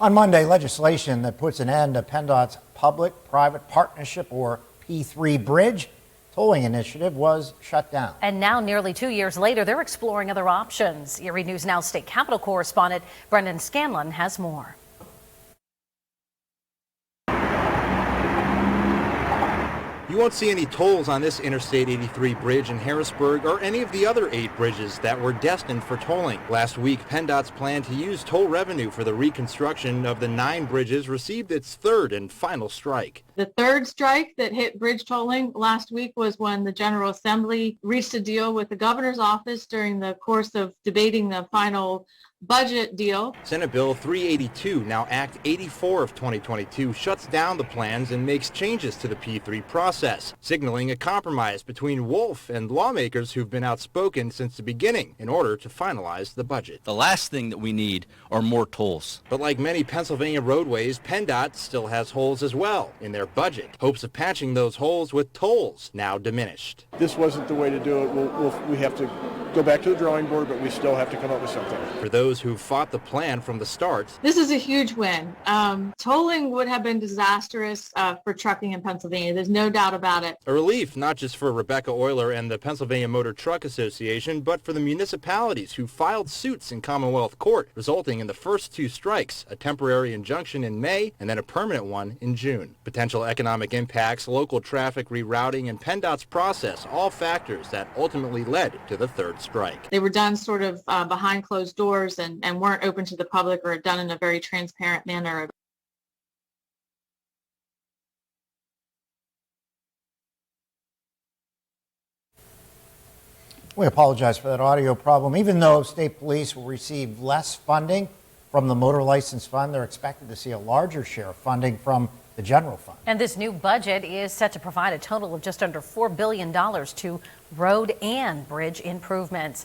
On Monday, legislation that puts an end to PennDOT's public-private partnership, or P3 bridge tolling initiative, was shut down. And now, nearly 2 years later, they're exploring other options. Erie News Now state capitol correspondent Brendan Scanlon has more. You won't see any tolls on this Interstate 83 bridge in Harrisburg or any of the other 8 bridges that were destined for tolling. Last week, PennDOT's plan to use toll revenue for the reconstruction of the 9 bridges received its third and final strike. The third strike that hit bridge tolling last week was when the General Assembly reached a deal with the governor's office during the course of debating the final budget deal. Senate Bill 382, now Act 84 of 2022, shuts down the plans and makes changes to the P3 process, signaling a compromise between Wolf and lawmakers who've been outspoken since the beginning in order to finalize the budget. The last thing that we need are more tolls. But like many Pennsylvania roadways, PennDOT still has holes as well in their budget. Hopes of patching those holes with tolls now diminished. This wasn't the way to do it. We have to go back to the drawing board, but we still have to come up with something. For those who fought the plan from the start, this is a huge win. Tolling would have been disastrous for trucking in Pennsylvania. There's no doubt about it. A relief not just for Rebecca Euler and the Pennsylvania Motor Truck Association, but for the municipalities who filed suits in Commonwealth Court, resulting in the first 2 strikes, a temporary injunction in May and then a permanent one in June. Potential economic impacts, local traffic rerouting, and PennDOT's process, all factors that ultimately led to the third strike. They were done sort of behind closed doors and weren't open to the public or done in a very transparent manner. We apologize for that audio problem. Even though state police will receive less funding from the motor license fund, they're expected to see a larger share of funding from the general fund. And this new budget is set to provide a total of just under $4 billion to road and bridge improvements.